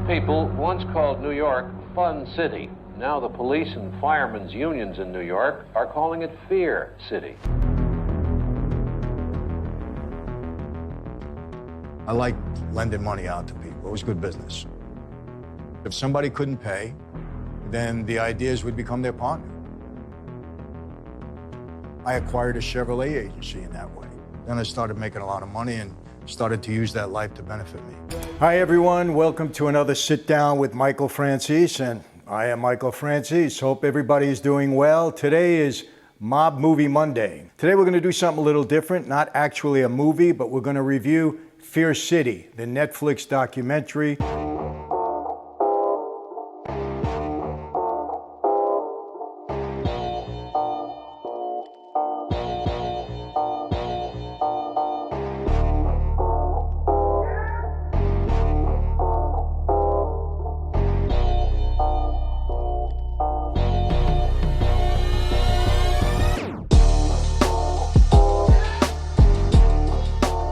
People once called New York Fun City. Now the police and firemen's unions in New York are calling it Fear City. I liked lending money out to people. It was good business. If somebody couldn't pay, then the ideas would become their partner. I acquired a Chevrolet agency in that way. Then I started making a lot of money and started to use that life to benefit me. Hi everyone, welcome to another sit down with Michael Franzese, and I am Michael Franzese. Hope everybody is doing well. Today is Mob Movie Monday. Today we're going to do something a little different, not actually a movie, but we're going to review Fear City, the Netflix documentary.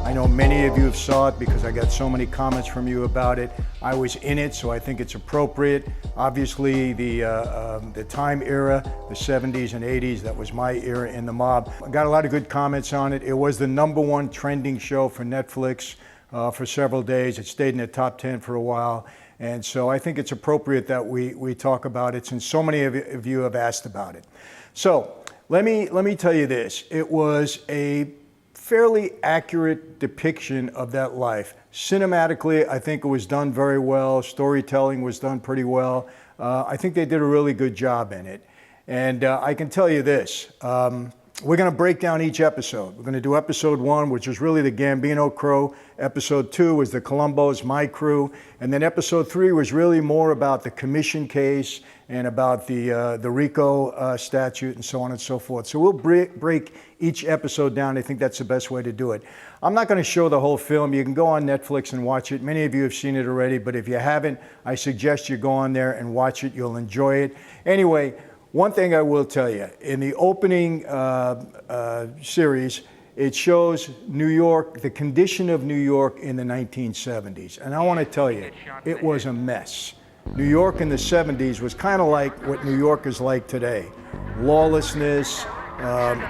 I know many of you have saw it because I got so many comments from you about it. I was in it, so I think it's appropriate. Obviously, the time era, the 70s and 80s, that was my era in the mob. I got a lot of good comments on it. It was the #1 trending show for Netflix for several days. It stayed in the top 10 for a while. And so I think it's appropriate that we talk about it since so many of you have asked about it. So let me tell you this. It was a fairly accurate depiction of that life. Cinematically, I think it was done very well. Storytelling was done pretty well. I think they did a really good job in it. And I can tell you this, we're gonna break down each episode. We're gonna do episode 1, which was really the Gambino crew. Episode 2 was the Columbos, my crew. And then episode 3 was really more about the commission case and about the RICO statute and so on and so forth. So we'll break each episode down. I think that's the best way to do it. I'm not gonna show the whole film. You can go on Netflix and watch it. Many of you have seen it already, but if you haven't, I suggest you go on there and watch it. You'll enjoy it. Anyway, one thing I will tell you, in the opening series, it shows New York, the condition of New York in the 1970s. And I want to tell you, it was a mess. New York in the 70s was kind of like what New York is like today. Lawlessness,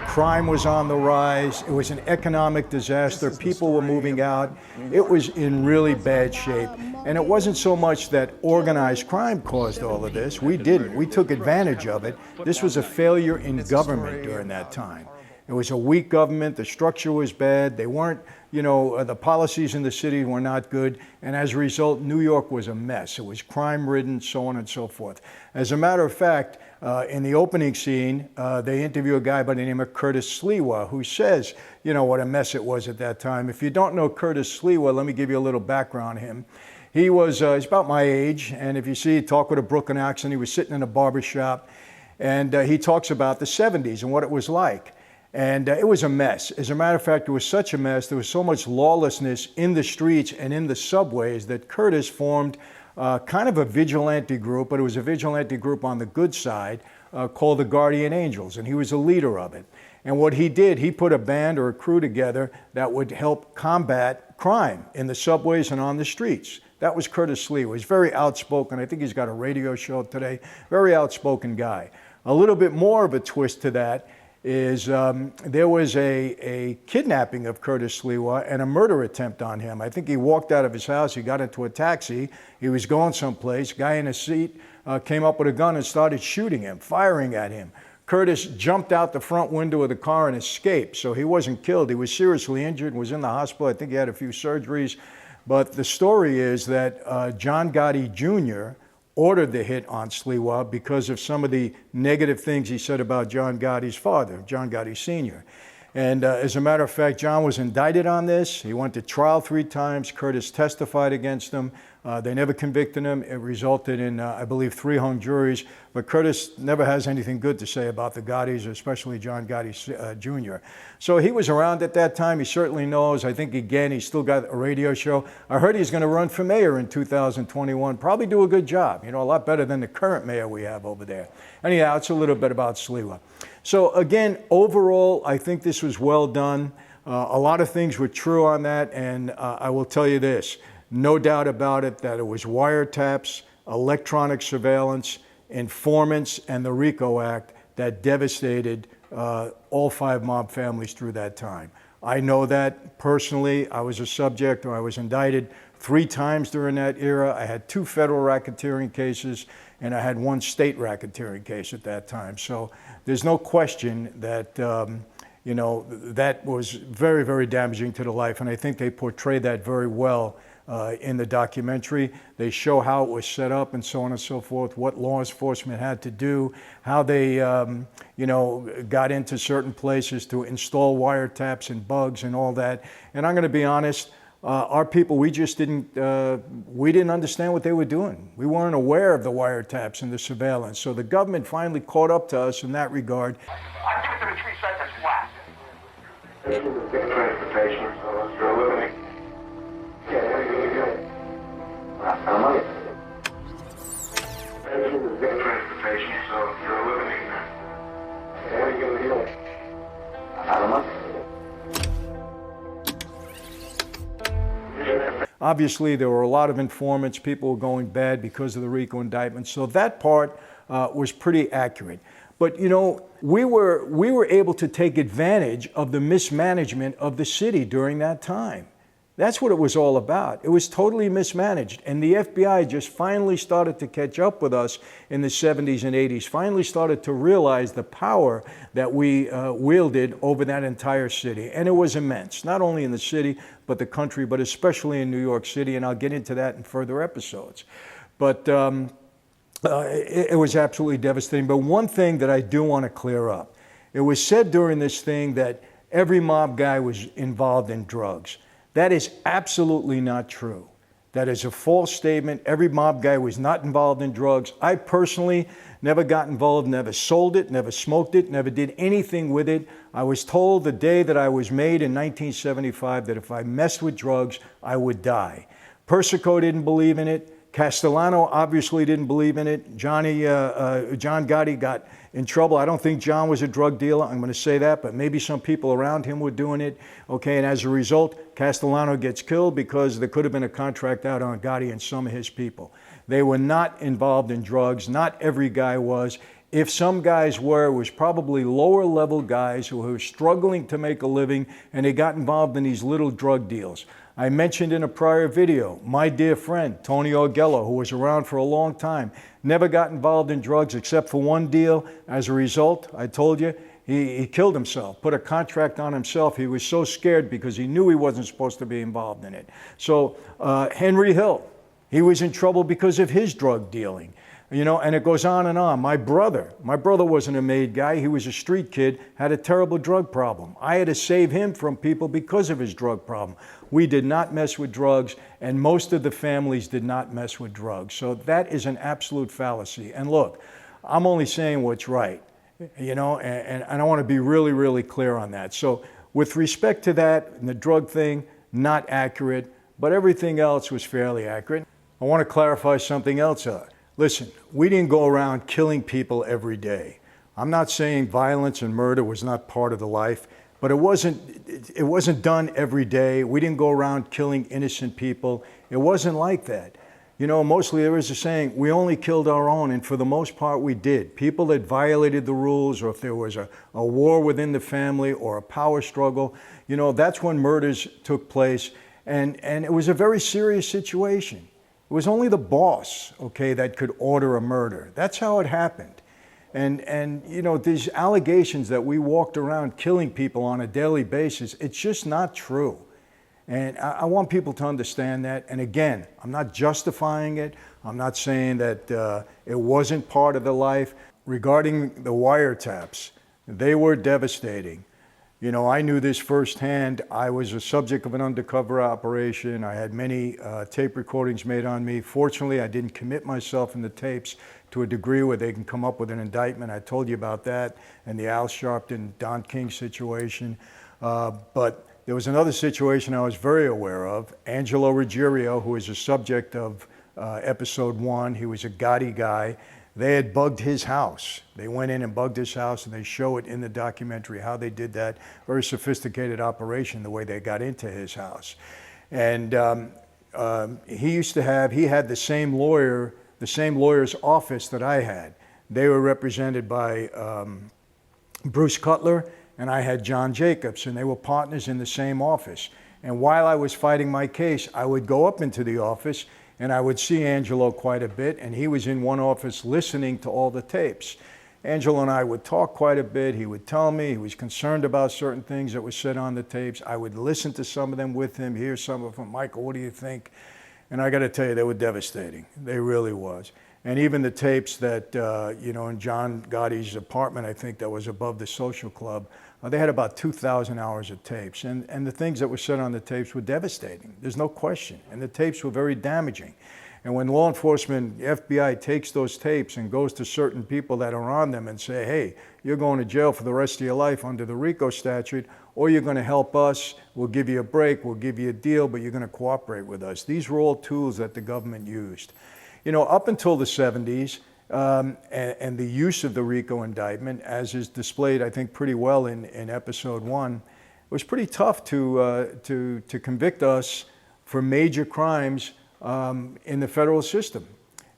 crime was on the rise. It was an economic disaster. People were moving out. It was in really bad shape. And it wasn't so much that organized crime caused all of this. We didn't. We took advantage of it. This was a failure in government during that time. It was a weak government. The structure was bad. They weren't, the policies in the city were not good. And as a result, New York was a mess. It was crime-ridden, so on and so forth. As a matter of fact, in the opening scene, they interview a guy by the name of Curtis Sliwa, who says, what a mess it was at that time. If you don't know Curtis Sliwa, let me give you a little background on him. He was, he's about my age, and if you see, he talked with a Brooklyn accent. He was sitting in a barber shop, and he talks about the 70s and what it was like. And it was a mess. As a matter of fact, it was such a mess. There was so much lawlessness in the streets and in the subways that Curtis formed kind of a vigilante group, but it was a vigilante group on the good side called the Guardian Angels, and he was a leader of it. And what he did, he put a band or a crew together that would help combat crime in the subways and on the streets. That was Curtis Sliwa. He's very outspoken. I think he's got a radio show today. Very outspoken guy. A little bit more of a twist to that is there was a kidnapping of Curtis Sliwa and a murder attempt on him. I think he walked out of his house, he got into a taxi, he was going someplace, guy in a seat came up with a gun and started shooting him, firing at him. Curtis jumped out the front window of the car and escaped, so he wasn't killed. He was seriously injured and was in the hospital. I think he had a few surgeries. But the story is that John Gotti Jr. ordered the hit on Sliwa because of some of the negative things he said about John Gotti's father, John Gotti Sr. And as a matter of fact, John was indicted on this. He went to trial 3 times. Curtis testified against him. They never convicted him. It resulted in, I believe, 3 hung juries. But Curtis never has anything good to say about the Gottis, especially John Gotti Jr. So he was around at that time. He certainly knows. I think, again, he's still got a radio show. I heard he's going to run for mayor in 2021. Probably do a good job. A lot better than the current mayor we have over there. Anyhow, it's a little bit about Sliwa. So again, overall, I think this was well done. A lot of things were true on that, and I will tell you this. No doubt about it that it was wiretaps, electronic surveillance, informants, and the RICO Act that devastated all 5 mob families through that time. I know that personally. I was a subject, or I was indicted 3 times during that era. I had 2 federal racketeering cases, and I had 1 state racketeering case at that time. So there's no question that that was very, very damaging to the life, and I think they portrayed that very well in the documentary. They show how it was set up and so on and so forth, what law enforcement had to do, how they got into certain places to install wiretaps and bugs and all that. And I'm going to be honest, our people, we just didn't understand what they were doing. We weren't aware of the wiretaps and the surveillance. So the government finally caught up to us in that regard. I give it to the 3 seconds flat. Transportation, so you're living. Yeah, very good. Money. Transportation, so you're living. Very good. Obviously, there were a lot of informants. People were going bad because of the RICO indictment. So that part was pretty accurate. But we were able to take advantage of the mismanagement of the city during that time. That's what it was all about. It was totally mismanaged. And the FBI just finally started to catch up with us in the 70s and 80s, finally started to realize the power that we wielded over that entire city. And it was immense, not only in the city, but the country, but especially in New York City. And I'll get into that in further episodes. But it was absolutely devastating. But one thing that I do want to clear up, it was said during this thing that every mob guy was involved in drugs. That is absolutely not true. That is a false statement. Every mob guy was not involved in drugs. I personally never got involved, never sold it, never smoked it, never did anything with it. I was told the day that I was made in 1975 that if I messed with drugs, I would die. Persico didn't believe in it. Castellano obviously didn't believe in it. John Gotti got in trouble. I don't think John was a drug dealer. I'm going to say that, but maybe some people around him were doing it. Okay, and as a result, Castellano gets killed because there could have been a contract out on Gotti and some of his people. They were not involved in drugs. Not every guy was. If some guys were, it was probably lower level guys who were struggling to make a living, and they got involved in these little drug deals. I mentioned in a prior video, my dear friend, Tony Orgello, who was around for a long time, never got involved in drugs except for one deal. As a result, I told you, he killed himself, put a contract on himself. He was so scared because he knew he wasn't supposed to be involved in it. So Henry Hill, he was in trouble because of his drug dealing. And it goes on and on. My brother wasn't a made guy. He was a street kid, had a terrible drug problem. I had to save him from people because of his drug problem. We did not mess with drugs, and most of the families did not mess with drugs. So that is an absolute fallacy. And look, I'm only saying what's right, and I want to be really, really clear on that. So with respect to that, and the drug thing, not accurate, but everything else was fairly accurate. I want to clarify something else. Listen, we didn't go around killing people every day. I'm not saying violence and murder was not part of the life, but it wasn't done every day. We didn't go around killing innocent people. It wasn't like that. Mostly there is a saying, we only killed our own, and for the most part we did. People that violated the rules, or if there was a war within the family or a power struggle, that's when murders took place, and it was a very serious situation. It was only the boss, that could order a murder. That's how it happened. And these allegations that we walked around killing people on a daily basis, it's just not true. And I want people to understand that. And again, I'm not justifying it. I'm not saying that it wasn't part of the life. Regarding the wiretaps, they were devastating. I knew this firsthand. I was a subject of an undercover operation. I had many tape recordings made on me. Fortunately, I didn't commit myself in the tapes to a degree where they can come up with an indictment. I told you about that and the Al Sharpton, Don King situation. But there was another situation I was very aware of. Angelo Ruggierio, who is a subject of episode 1, he was a Gotti guy. They had bugged his house. They went in and bugged his house, and they show it in the documentary how they did that. Very sophisticated operation, the way they got into his house. And he had the same lawyer's office that I had. They were represented by Bruce Cutler, and I had John Jacobs, and they were partners in the same office. And while I was fighting my case, I would go up into the office and I would see Angelo quite a bit, and he was in one office listening to all the tapes. Angelo and I would talk quite a bit. He would tell me he was concerned about certain things that were said on the tapes. I would listen to some of them with him, hear some of them. Michael, what do you think? And I got to tell you, they were devastating. They really was. And even the tapes that, in John Gotti's apartment, I think that was above the social club, they had about 2,000 hours of tapes. And the things that were said on the tapes were devastating. There's no question. And the tapes were very damaging. And when law enforcement, the FBI, takes those tapes and goes to certain people that are on them and say, hey, you're going to jail for the rest of your life under the RICO statute, or you're going to help us, we'll give you a break, we'll give you a deal, but you're going to cooperate with us. These were all tools that the government used. Up until the 70s, and the use of the RICO indictment, as is displayed, I think, pretty well in episode 1, it was pretty tough to convict us for major crimes in the federal system.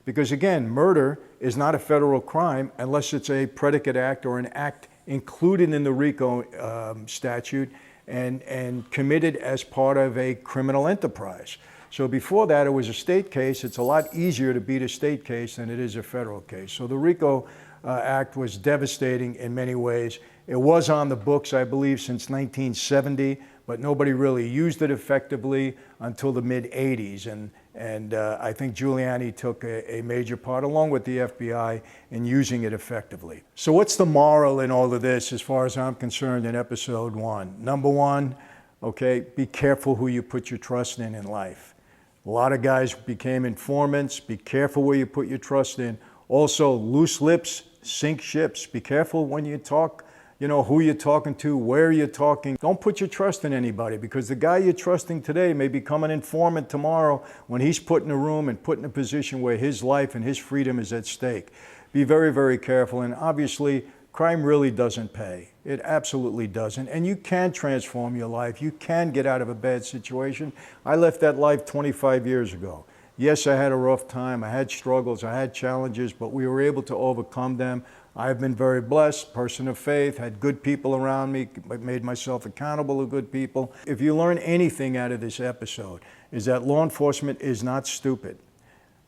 Because again, murder is not a federal crime unless it's a predicate act or an act included in the RICO statute and committed as part of a criminal enterprise. So before that, it was a state case. It's a lot easier to beat a state case than it is a federal case. So the RICO Act was devastating in many ways. It was on the books, I believe, since 1970, but nobody really used it effectively until the mid-'80s. And I think Giuliani took a major part, along with the FBI, in using it effectively. So what's the moral in all of this, as far as I'm concerned, in episode 1? Number 1, okay, be careful who you put your trust in life. A lot of guys became informants. Be careful where you put your trust in. Also, loose lips sink ships. Be careful when you talk, who you're talking to, where you're talking. Don't put your trust in anybody, because the guy you're trusting today may become an informant tomorrow when he's put in a room and put in a position where his life and his freedom is at stake. Be very, very careful. And obviously, crime really doesn't pay. It absolutely doesn't. And you can transform your life. You can get out of a bad situation. I left that life 25 years ago. Yes, I had a rough time. I had struggles. I had challenges, but we were able to overcome them. I've been very blessed, person of faith, had good people around me, made myself accountable to good people. If you learn anything out of this episode, is that law enforcement is not stupid.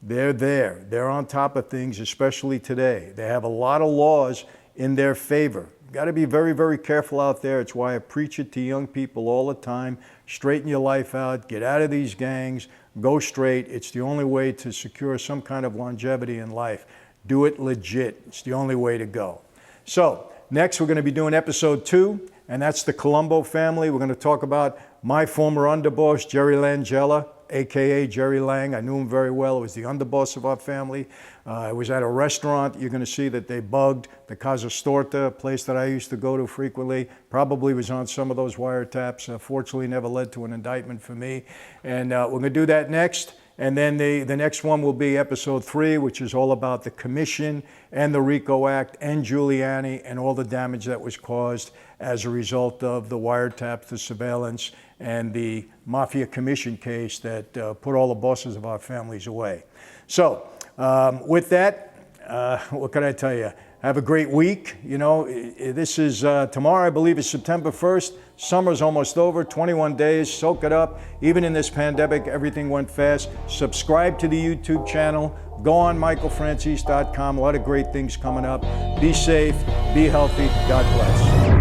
They're there. They're on top of things, especially today. They have a lot of laws in their favor. Got to be very, very careful out there. It's why I preach it to young people all the time. Straighten your life out. Get out of these gangs. Go straight. It's the only way to secure some kind of longevity in life. Do it legit. It's the only way to go. So next we're going to be doing episode 2, and that's the Columbo family. We're going to talk about my former underboss, Jerry Langella, AKA Jerry Lang. I knew him very well. He was the underboss of our family. I was at a restaurant. You're going to see that they bugged the Casa Storta, a place that I used to go to frequently. Probably was on some of those wiretaps. Fortunately, never led to an indictment for me. And we're going to do that next. And then the next one will be episode 3, which is all about the commission and the RICO Act and Giuliani and all the damage that was caused as a result of the wiretaps, the surveillance, and the Mafia Commission case that put all the bosses of our families away. So with that, what can I tell you? Have a great week. This is tomorrow, I believe, is September 1st. Summer's almost over, 21 days, soak it up. Even in this pandemic, everything went fast. Subscribe to the YouTube channel. Go on michaelfranzese.com. A lot of great things coming up. Be safe, be healthy. God bless.